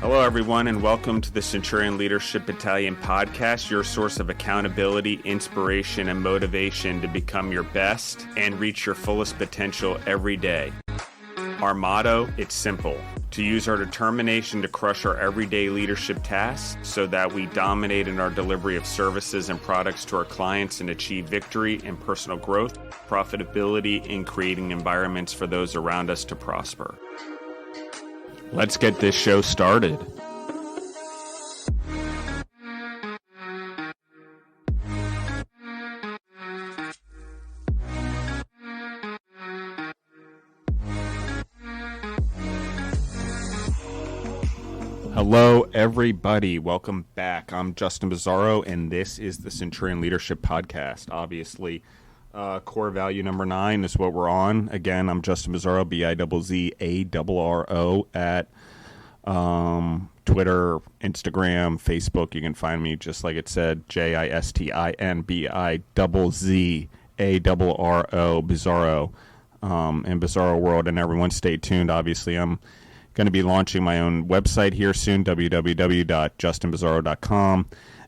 Hello, everyone, and welcome to the Centurion Leadership Battalion podcast, your source of accountability, inspiration, and motivation to become your best and reach your fullest potential every day. Our motto, it's simple: to use our determination to crush our everyday leadership tasks so that we dominate in our delivery of services and products to our clients and achieve victory and personal growth, profitability, and creating environments for those around us to prosper. Let's get this show started. Hello, everybody. Welcome back. I'm Justin Bizzarro, and this is the Centurion Leadership Podcast. Obviously, core value number 9 is what we're on. Again, I'm Justin Bizzarro, Bizzarro, at Twitter, Instagram, Facebook. You can find me, just like it said, JistinBizzarro, Bizzarro, and Bizzarro World. And everyone stay tuned. Obviously, I'm going to be launching my own website here soon, www.justinbizzarro.com,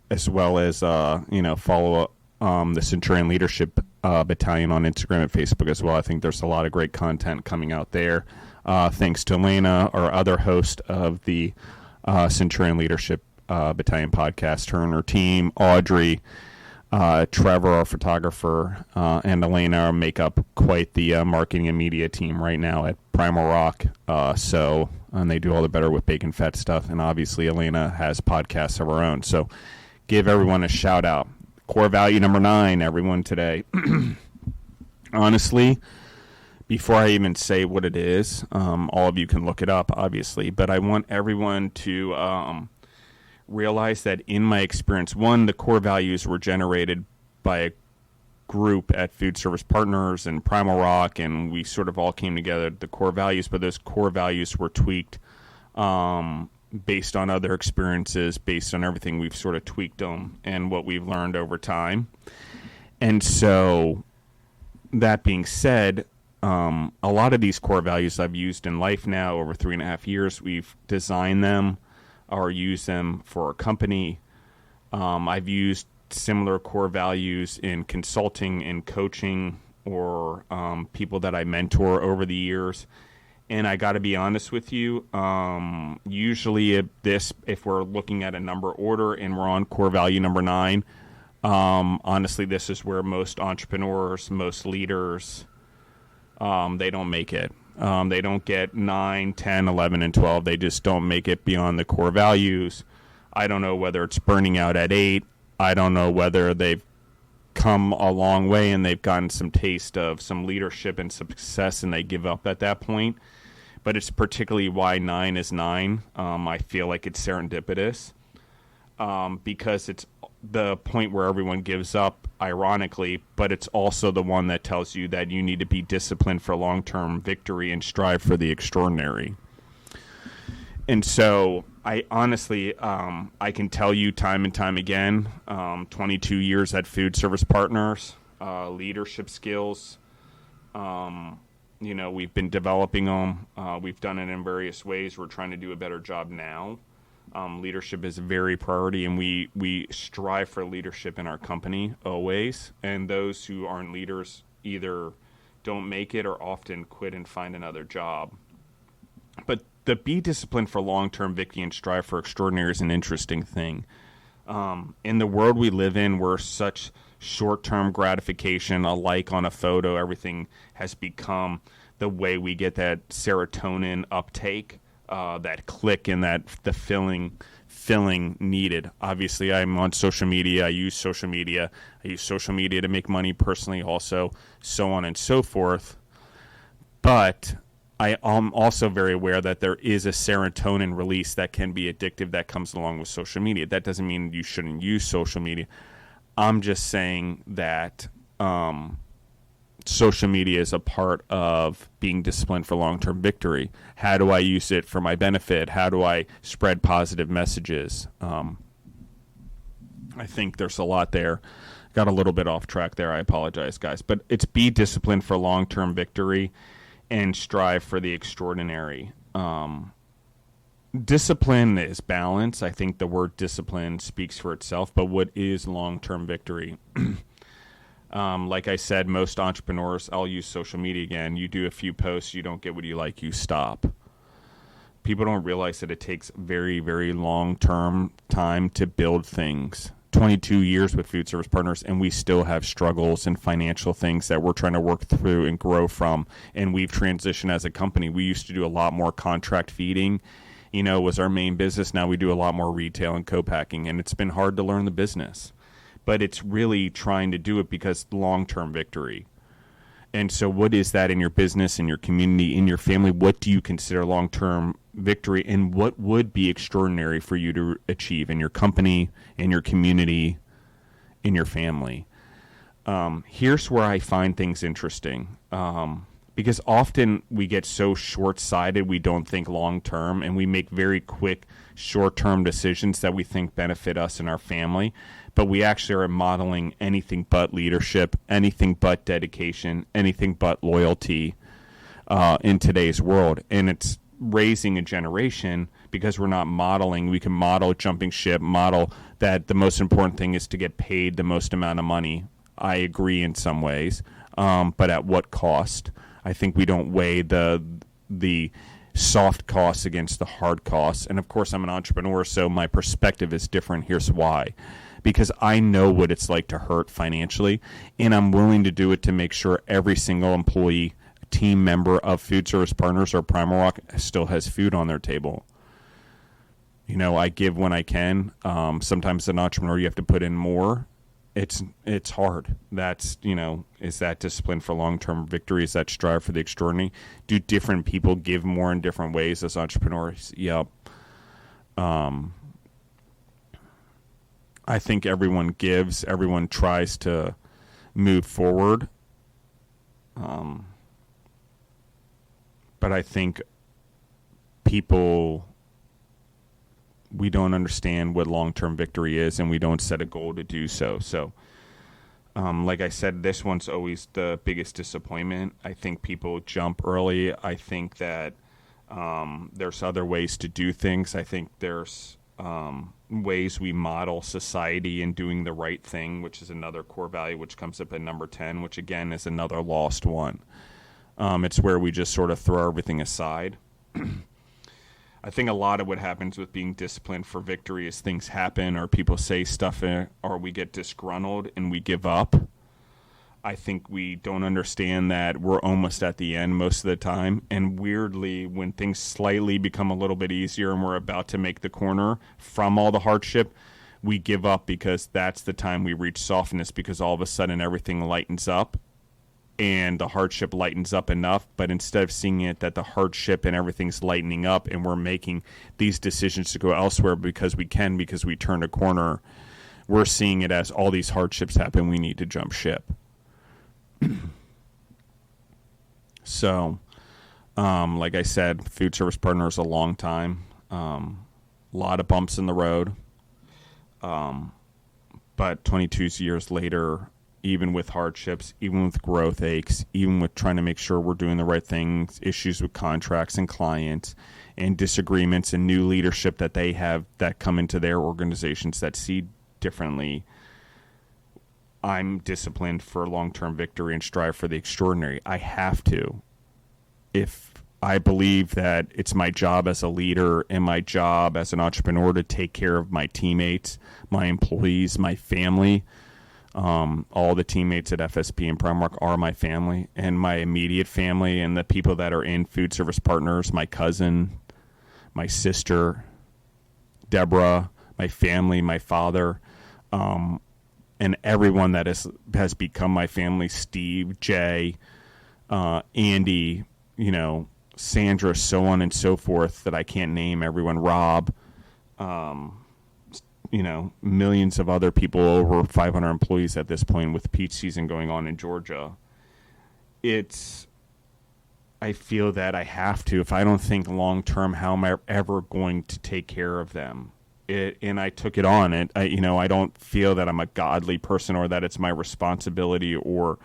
as well as, follow the Centurion Leadership Battalion on Instagram and Facebook as well. I think there's a lot of great content coming out there. Thanks to Alaina, our other host of the Centurion Leadership Battalion podcast, her and her team, Audrey, Trevor, our photographer, and Alaina make up quite the marketing and media team right now at Primal Rock. And they do all the Better with Bacon Fat stuff. And obviously, Alaina has podcasts of her own. So give everyone a shout out. Core value number 9, everyone, today. Honestly, before I even say what it is, all of you can look it up, obviously. But I want everyone to realize that in my experience, one, the core values were generated by a group at Food Service Partners and Primal Rock, and we sort of all came together, the core values, but those core values were tweaked based on other experiences, based on everything. We've sort of tweaked them and what we've learned over time. And so that being said, a lot of these core values I've used in life now over 3.5 years. We've designed them or used them for a company. I've used similar core values in consulting and coaching or people that I mentor over the years. And I got to be honest with you, usually if we're looking at a number order and we're on core value number 9, honestly, this is where most entrepreneurs, most leaders, they don't make it. They don't get 9, 10, 11, and 12. They just don't make it beyond the core values. I don't know whether it's burning out at 8. I don't know whether they've come a long way and they've gotten some taste of some leadership and success and they give up at that point. But it's particularly why 9 is 9. I feel like it's serendipitous because it's the point where everyone gives up, ironically, but it's also the one that tells you that you need to be disciplined for long-term victory and strive for the extraordinary. And so I honestly, I can tell you time and time again, 22 years at Food Service Partners, leadership skills, we've been developing them. We've done it in various ways. We're trying to do a better job now. Leadership is a very priority, and we strive for leadership in our company always. And those who aren't leaders either don't make it or often quit and find another job. But the be disciplined for long-term victory and strive for extraordinary is an interesting thing. In the world we live in, where such short-term gratification, a like on a photo, everything has become the way we get that serotonin uptake, that click and the filling needed. Obviously, I'm on social media. I use social media to make money personally also, so on and so forth. But I am also very aware that there is a serotonin release that can be addictive that comes along with social media. That doesn't mean you shouldn't use social media. I'm just saying that social media is a part of being disciplined for long-term victory. How do I use it for my benefit? How do I spread positive messages? I think there's a lot there. Got a little bit off track there. I apologize, guys. But it's be disciplined for long-term victory and strive for the extraordinary. discipline is balance. I think the word discipline speaks for itself, but what is long-term victory? Like I said, most entrepreneurs, I'll use social media again. You do a few posts, you don't get what you like, you stop. People don't realize that it takes very, very long-term time to build things. 22 years with Food Service Partners, and we still have struggles and financial things that we're trying to work through and grow from. And we've transitioned as a company. We used to do a lot more contract feeding, was our main business. Now we do a lot more retail and co-packing, and it's been hard to learn the business. But it's really trying to do it because long-term victory. And so what is that in your business, in your community, in your family? What do you consider long-term victory, and what would be extraordinary for you to achieve in your company, in your community, in your family? Here's where I find things interesting. Because often we get so short-sighted, we don't think long-term, and we make very quick, short-term decisions that we think benefit us and our family. But we actually are modeling anything but leadership, anything but dedication, anything but loyalty in today's world. And it's raising a generation because we're not modeling. We can model jumping ship, model that the most important thing is to get paid the most amount of money. I agree in some ways, but at what cost? I think we don't weigh the soft costs against the hard costs. And of course, I'm an entrepreneur, so my perspective is different. Here's why. Because I know what it's like to hurt financially, and I'm willing to do it to make sure every single employee, team member of Food Service Partners or Primal Rock still has food on their table. I give when I can. Sometimes as an entrepreneur, you have to put in more. It's hard. That's, is that discipline for long-term victory? Is that strive for the extraordinary? Do different people give more in different ways as entrepreneurs? Yep. I think everyone gives. Everyone tries to move forward. But I think we don't understand what long-term victory is, and we don't set a goal to do so. So, like I said, this one's always the biggest disappointment. I think people jump early. I think that there's other ways to do things. I think there's ways we model society in doing the right thing, which is another core value, which comes up at number 10, which again is another lost one. It's where we just sort of throw everything aside. I think a lot of what happens with being disciplined for victory is things happen, or people say stuff, or we get disgruntled and we give up. I think we don't understand that we're almost at the end most of the time. And weirdly, when things slightly become a little bit easier and we're about to make the corner from all the hardship, we give up because that's the time we reach softness, because all of a sudden everything lightens up and the hardship lightens up enough. But instead of seeing it that the hardship and everything's lightening up and we're making these decisions to go elsewhere because we turned a corner, we're seeing it as all these hardships happen, we need to jump ship. So, like I said, Food Service Partners a long time, a lot of bumps in the road, but 22 years later, even with hardships, even with growth aches, even with trying to make sure we're doing the right things, issues with contracts and clients and disagreements and new leadership that they have that come into their organizations that see differently, I'm disciplined for long-term victory and strive for the extraordinary. I have to. If I believe that it's my job as a leader and my job as an entrepreneur to take care of my teammates, my employees, my family, all the teammates at FSP and Primark are my family, and my immediate family and the people that are in Food Service Partners, my cousin, my sister, Deborah, my family, my father, and everyone that has become my family, Steve, Jay, Andy, Sandra, so on and so forth, that I can't name everyone, Rob, millions of other people, over 500 employees at this point with peach season going on in Georgia. I feel that I have to. If I don't think long term, how am I ever going to take care of them? And I took it on. I don't feel that I'm a godly person or that it's my responsibility or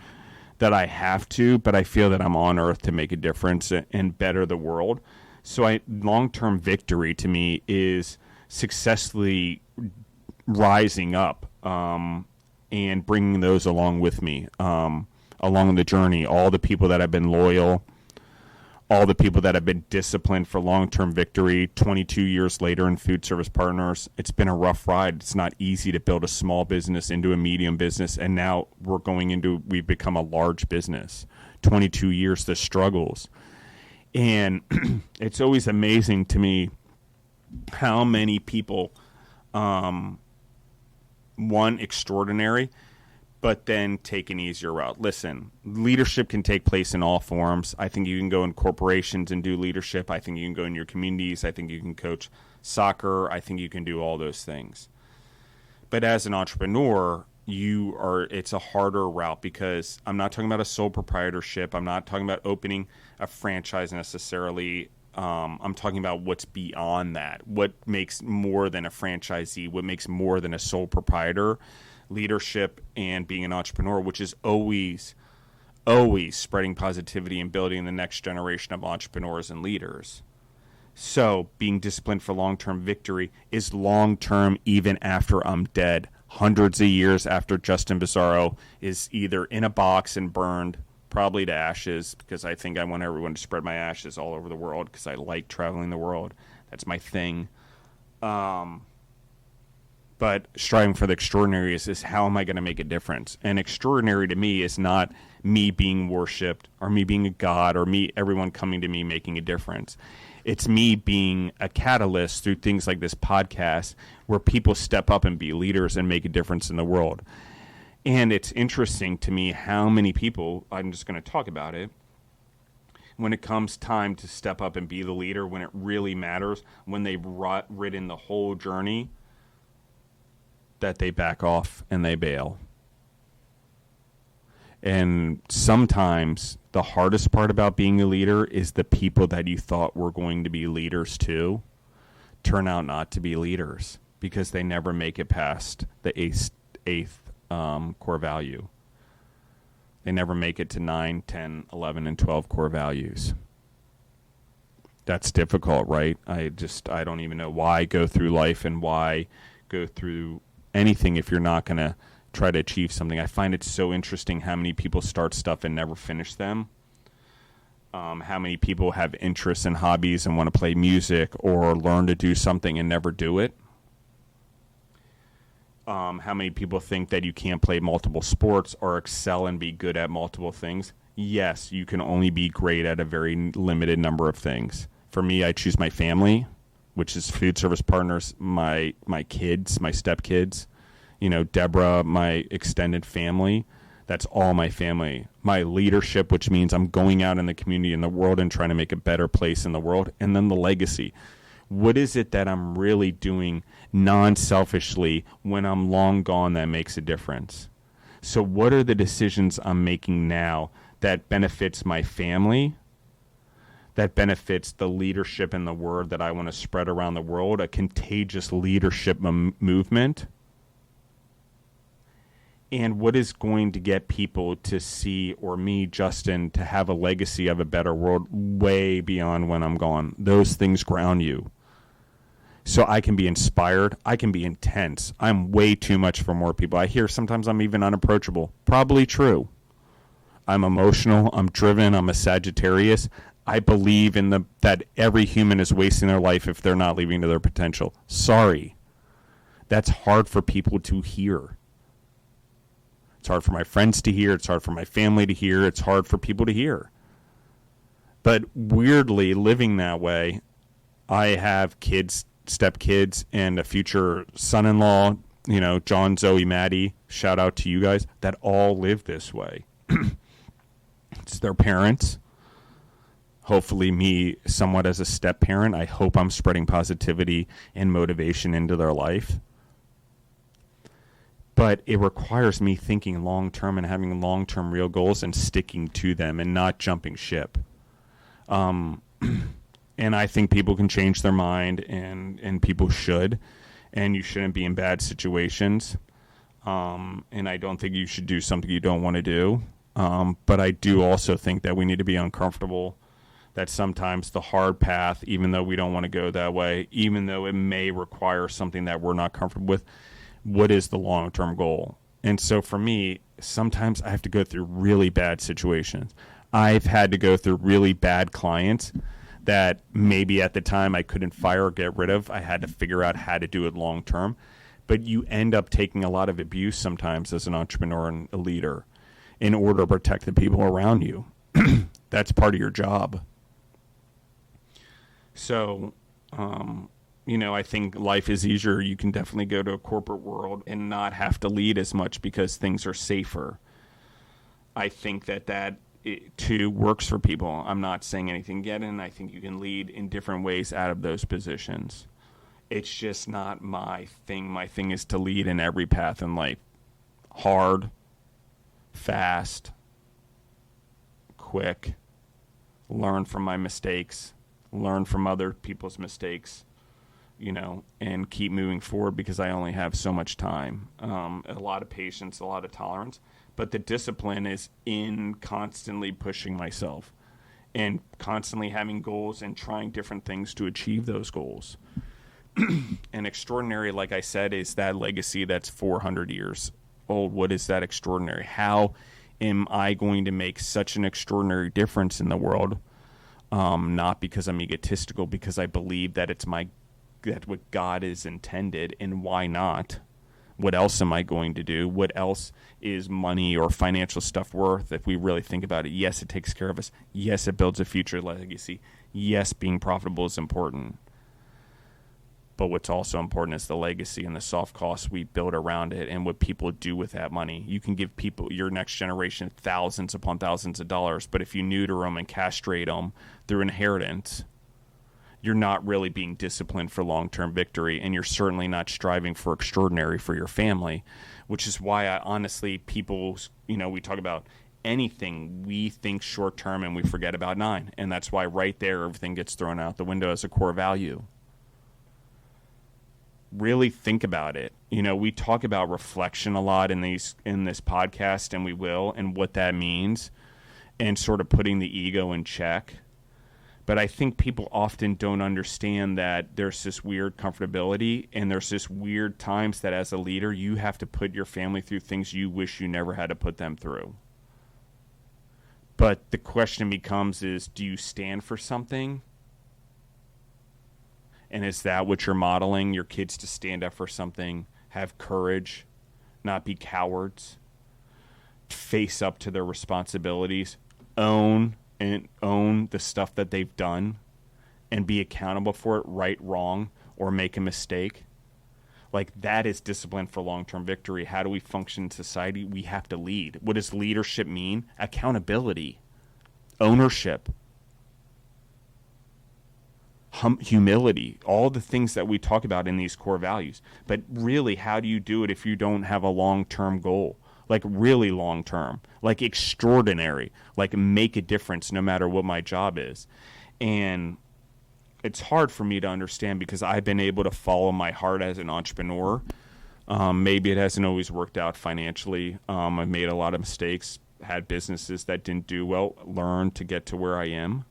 that I have to, but I feel that I'm on earth to make a difference and better the world. So long-term victory to me is successfully rising up and bringing those along with me along the journey. All the people that have been loyal, all the people that have been disciplined for long-term victory 22 years later in Food Service Partners. It's been a rough ride. It's not easy to build a small business into a medium business, and now we've become a large business. 22 years, the struggles. And it's always amazing to me how many people, extraordinary, but then take an easier route. Listen, leadership can take place in all forms. I think you can go in corporations and do leadership. I think you can go in your communities. I think you can coach soccer. I think you can do all those things. But as an entrepreneur, it's a harder route, because I'm not talking about a sole proprietorship. I'm not talking about opening a franchise necessarily. I'm talking about what's beyond that. What makes more than a franchisee? What makes more than a sole proprietor? Leadership and being an entrepreneur, which is always spreading positivity and building the next generation of entrepreneurs and leaders. So being disciplined for long-term victory is long-term even after I'm dead. Hundreds of years after Justin Bizzarro is either in a box and burned, probably to ashes, because I think I want everyone to spread my ashes all over the world, because I like traveling the world. That's my thing. But striving for the extraordinary is how am I going to make a difference? And extraordinary to me is not me being worshipped or me being a god or everyone coming to me making a difference. It's me being a catalyst through things like this podcast, where people step up and be leaders and make a difference in the world. And it's interesting to me how many people, I'm just going to talk about it, when it comes time to step up and be the leader, when it really matters, when they've ridden the whole journey, that they back off and they bail. And sometimes the hardest part about being a leader is the people that you thought were going to be leaders too turn out not to be leaders, because they never make it past the eighth core value. They never make it to 9, 10, 11, and 12 core values. That's difficult, right? I don't even know why go through life and why go through anything if you're not going to try to achieve something. I find it so interesting how many people start stuff and never finish them. How many people have interests and hobbies and want to play music or learn to do something and never do it. How many people think that you can't play multiple sports or excel and be good at multiple things. Yes, you can only be great at a very limited number of things. For me, I choose my family, which is Food Service Partners, my kids, my stepkids, Deborah, my extended family. That's all my family. My leadership, which means I'm going out in the community, in the world, and trying to make a better place in the world. And then the legacy. What is it that I'm really doing non-selfishly when I'm long gone that makes a difference? So what are the decisions I'm making now that benefits my family, that benefits the leadership and the word that I want to spread around the world, a contagious leadership movement? And what is going to get people to see, or me, Justin, to have a legacy of a better world way beyond when I'm gone? Those things ground you. So I can be inspired. I can be intense. I'm way too much for more people. I hear sometimes I'm even unapproachable. Probably true. I'm emotional. I'm driven. I'm a Sagittarius. I believe in that every human is wasting their life if they're not living to their potential. Sorry. That's hard for people to hear. It's hard for my friends to hear. It's hard for my family to hear. It's hard for people to hear. But weirdly, living that way, I have kids, stepkids, and a future son-in-law, John, Zoe, Maddie, shout out to you guys, that all live this way. It's their parents. Hopefully me somewhat as a step-parent. I hope I'm spreading positivity and motivation into their life. But it requires me thinking long-term and having long-term real goals and sticking to them and not jumping ship. And I think people can change their mind, and people should. And you shouldn't be in bad situations. And I don't think you should do something you don't want to do. But I do also think that we need to be uncomfortable, that sometimes the hard path, even though we don't want to go that way, even though it may require something that we're not comfortable with, what is the long-term goal? And so for me, sometimes I have to go through really bad situations. I've had to go through really bad clients that maybe at the time I couldn't fire or get rid of. I had to figure out how to do it long-term. But you end up taking a lot of abuse sometimes as an entrepreneur and a leader in order to protect the people around you. That's part of your job. So, I think life is easier. You can definitely go to a corporate world and not have to lead as much because things are safer. I think that too works for people. I'm not saying anything yet, and I think you can lead in different ways out of those positions. It's just not my thing. My thing is to lead in every path in life. Hard, fast, quick, learn from my mistakes, learn from other people's mistakes, and keep moving forward because I only have so much time. A lot of patience, a lot of tolerance. But the discipline is in constantly pushing myself and constantly having goals and trying different things to achieve those goals. And extraordinary, like I said, is that legacy that's 400 years old. What is that extraordinary? How am I going to make such an extraordinary difference in the world? Not because I'm egotistical, because I believe that that what God is intended, and why not? What else am I going to do? What else is money or financial stuff worth if we really think about it? Yes, it takes care of us. Yes, it builds a future legacy. Yes, being profitable is important. But what's also important is the legacy and the soft costs we build around it and what people do with that money. You can give people, your next generation, thousands upon thousands of dollars, but if you neuter them and castrate them through inheritance, you're not really being disciplined for long-term victory, and you're certainly not striving for extraordinary for your family, which is why I honestly, we talk about anything, we think short-term and we forget about 9, and that's why right there everything gets thrown out the window as a core value. Really think about it. We talk about reflection a lot in this podcast, and we will, and what that means, and sort of putting the ego in check. But I think people often don't understand that there's this weird comfortability, and there's this weird times that as a leader, you have to put your family through things you wish you never had to put them through. But the question becomes do you stand for something? And is that what you're modeling your kids to stand up for something, have courage, not be cowards, face up to their responsibilities, own the stuff that they've done and be accountable for it, right, wrong, or make a mistake? Like, that is discipline for long-term victory. How do we function in society? We have to lead. What does leadership mean? Accountability, ownership, humility, all the things that we talk about in these core values. But really, how do you do it if you don't have a long-term goal? Like really long-term, like extraordinary, like make a difference no matter what my job is. And it's hard for me to understand because I've been able to follow my heart as an entrepreneur. Maybe it hasn't always worked out financially. I've made a lot of mistakes, had businesses that didn't do well, learned to get to where I am.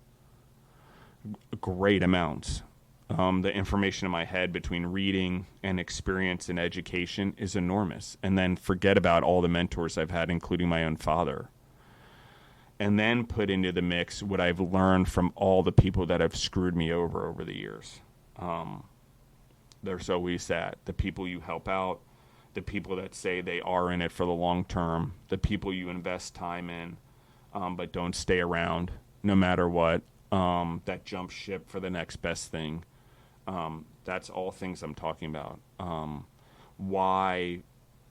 Great amounts. The information in my head between reading and experience and education is enormous. And then forget about all the mentors I've had, including my own father. And then put into the mix what I've learned from all the people that have screwed me over the years. There's always that. The people you help out, the people that say they are in it for the long term, the people you invest time in, but don't stay around no matter what, that jump ship for the next best thing. That's all things I'm talking about. Why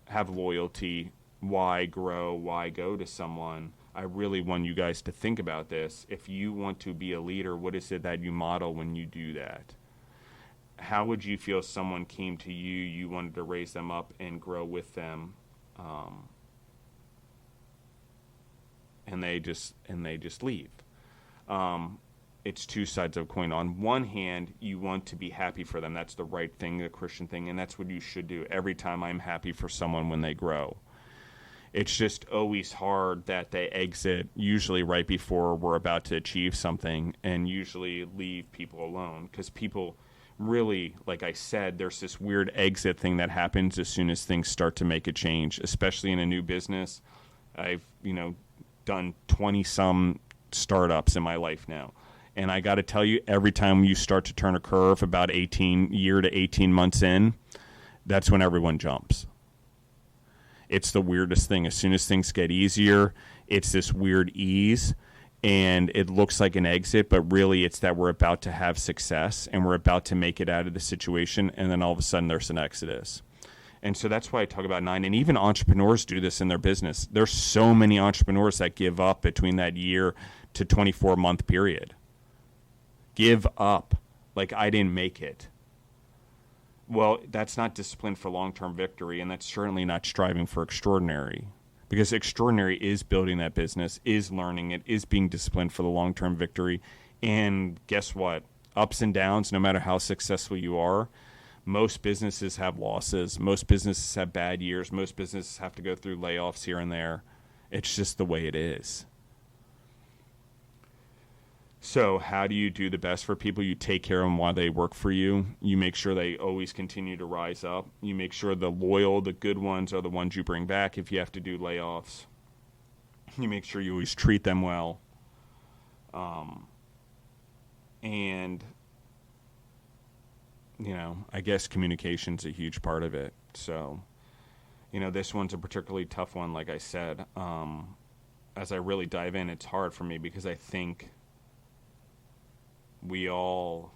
have loyalty? Why grow? Why go to someone? I really want you guys to think about this. If you want to be a leader, what is it that you model when you do that? How would you feel if someone came to you, you wanted to raise them up and grow with them, and they just leave? It's two sides of a coin. On one hand, you want to be happy for them. That's the right thing, the Christian thing, and that's what you should do. Every time I'm happy for someone when they grow. It's just always hard that they exit usually right before we're about to achieve something, and usually leave people alone, because people really, like I said, there's this weird exit thing that happens as soon as things start to make a change, especially in a new business. I've, done 20 some startups in my life now. And I got to tell you, every time you start to turn a curve about 18 to 18 months in, that's when everyone jumps. It's the weirdest thing. As soon as things get easier, it's this weird ease, and it looks like an exit, but really it's that we're about to have success and we're about to make it out of the situation, and then all of a sudden there's an exodus. And so that's why I talk about 9. And even entrepreneurs do this in their business. There's so many entrepreneurs that give up between that year to 24-month period. Give up. Like, I didn't make it. Well, that's not discipline for long-term victory, and that's certainly not striving for extraordinary. Because extraordinary is building that business, is learning it, is being disciplined for the long-term victory. And guess what? Ups and downs, no matter how successful you are, most businesses have losses. Most businesses have bad years. Most businesses have to go through layoffs here and there. It's just the way it is. So how do you do the best for people? You take care of them while they work for you. You make sure they always continue to rise up. You make sure the loyal, the good ones are the ones you bring back if you have to do layoffs. You make sure you always treat them well. And I guess communication's a huge part of it. So, this one's a particularly tough one, like I said. As I really dive in, it's hard for me because I think we all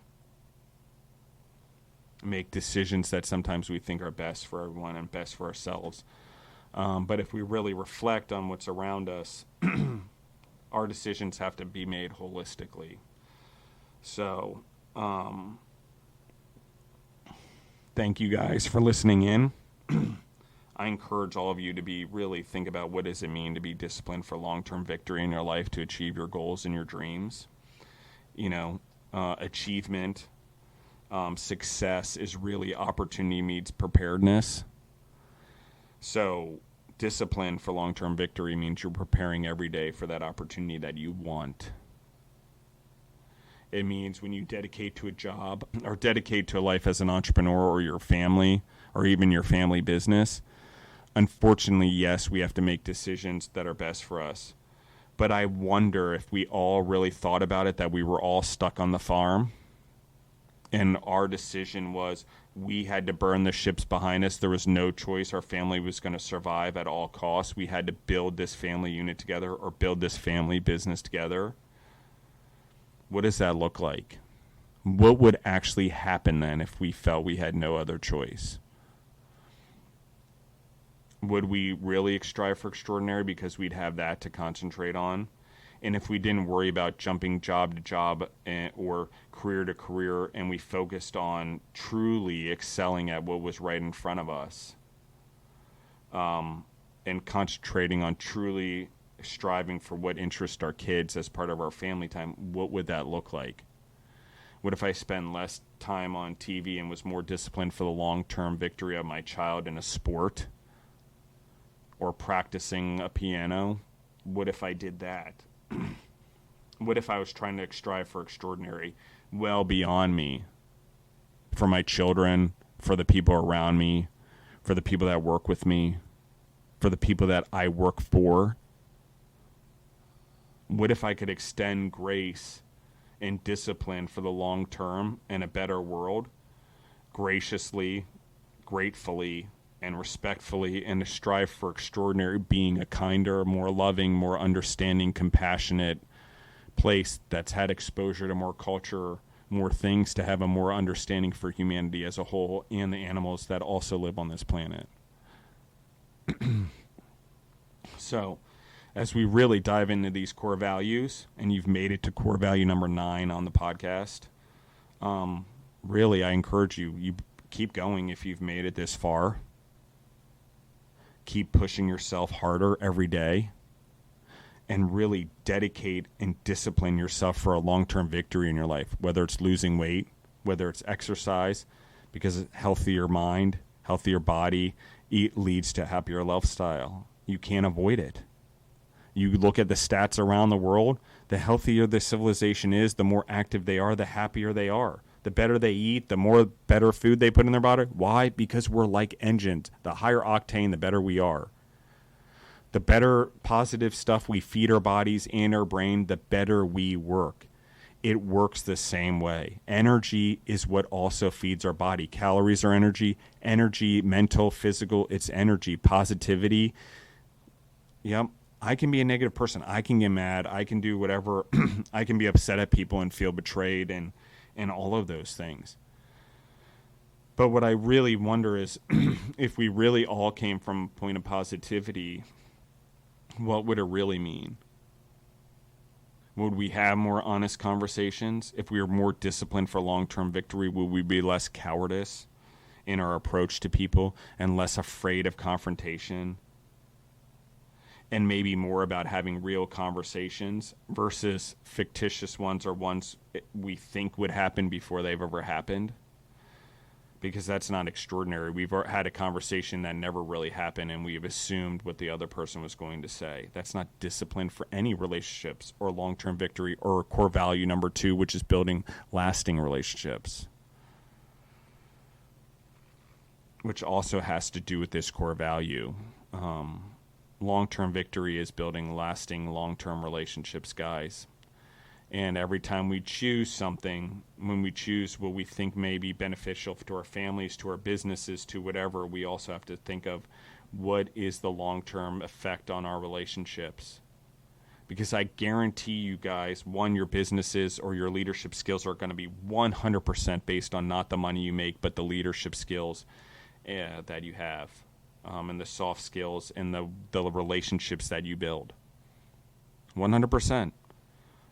make decisions that sometimes we think are best for everyone and best for ourselves. But if we really reflect on what's around us, our decisions have to be made holistically. So, thank you guys for listening in. I encourage all of you to really think about what does it mean to be disciplined for long-term victory in your life to achieve your goals and your dreams. Achievement, success is really opportunity meets preparedness. So discipline for long-term victory means you're preparing every day for that opportunity that you want. It means when you dedicate to a job or dedicate to a life as an entrepreneur or your family or even your family business, unfortunately, yes, we have to make decisions that are best for us. But I wonder if we all really thought about it, that we were all stuck on the farm and our decision was we had to burn the ships behind us. There was no choice. Our family was going to survive at all costs. We had to build this family unit together or build this family business together. What does that look like? What would actually happen then if we felt we had no other choice? Would we really strive for extraordinary because we'd have that to concentrate on? And if we didn't worry about jumping job to job or career to career, and we focused on truly excelling at what was right in front of us, and concentrating on truly striving for what interests our kids as part of our family time, what would that look like? What if I spend less time on TV and was more disciplined for the long-term victory of my child in a sport or practicing a piano? What if I did that? What if I was trying to strive for extraordinary well beyond me, for my children, for the people around me, for the people that work with me, for the people that I work for? What if I could extend grace and discipline for the long term and a better world, graciously, gratefully, and respectfully, and to strive for extraordinary, being a kinder, more loving, more understanding, compassionate place that's had exposure to more culture, more things, to have a more understanding for humanity as a whole and the animals that also live on this planet. So, as we really dive into these core values, and you've made it to core value number 9 on the podcast, really, I encourage you keep going if you've made it this far. Keep pushing yourself harder every day, and really dedicate and discipline yourself for a long-term victory in your life, whether it's losing weight, whether it's exercise, because a healthier mind, healthier body leads to a happier lifestyle. You can't avoid it. You look at the stats around the world, the healthier the civilization is, the more active they are, the happier they are. The better they eat, the more better food they put in their body. Why? Because we're like engines. The higher octane, the better we are. The better positive stuff we feed our bodies and our brain, the better we work. It works the same way. Energy is what also feeds our body. Calories are energy. Energy, mental, physical, it's energy. Positivity. Yep. I can be a negative person. I can get mad. I can do whatever. I can be upset at people and feel betrayed and all of those things. But what I really wonder is if we really all came from a point of positivity, what would it really mean? Would we have more honest conversations? If we were more disciplined for long-term victory, would we be less cowardice in our approach to people and less afraid of confrontation? And maybe more about having real conversations versus fictitious ones or ones we think would happen before they've ever happened. Because that's not extraordinary. We've had a conversation that never really happened and we've assumed what the other person was going to say. That's not discipline for any relationships or long-term victory or core value number 2, which is building lasting relationships. Which also has to do with this core value. Long-term victory is building lasting long-term relationships, guys. And every time we choose something, when we choose what we think may be beneficial to our families, to our businesses, to whatever, we also have to think of what is the long-term effect on our relationships. Because I guarantee you guys, one, your businesses or your leadership skills are going to be 100% based on not the money you make, but the leadership skills that you have. And the soft skills and the relationships that you build. 100%.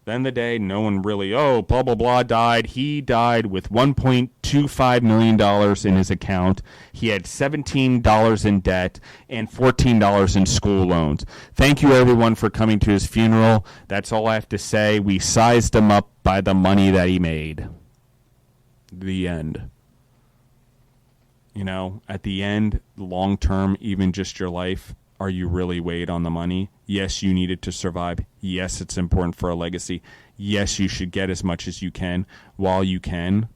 Then the day, no one really, blah, blah, blah, died. He died with $1.25 million in his account. He had $17 in debt and $14 in school loans. Thank you, everyone, for coming to his funeral. That's all I have to say. We sized him up by the money that he made. The end. You know, at the end, long term, even just your life, are you really weighed on the money? Yes, you need it to survive. Yes, it's important for a legacy. Yes, you should get as much as you can while you can.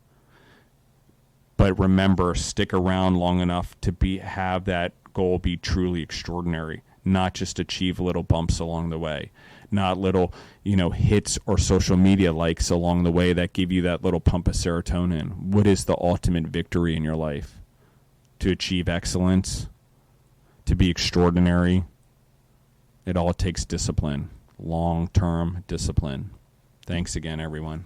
But remember, stick around long enough to have that goal be truly extraordinary, not just achieve little bumps along the way, not little, hits or social media likes along the way that give you that little pump of serotonin. What is the ultimate victory in your life? To achieve excellence, to be extraordinary, it all takes discipline, long-term discipline. Thanks again, everyone.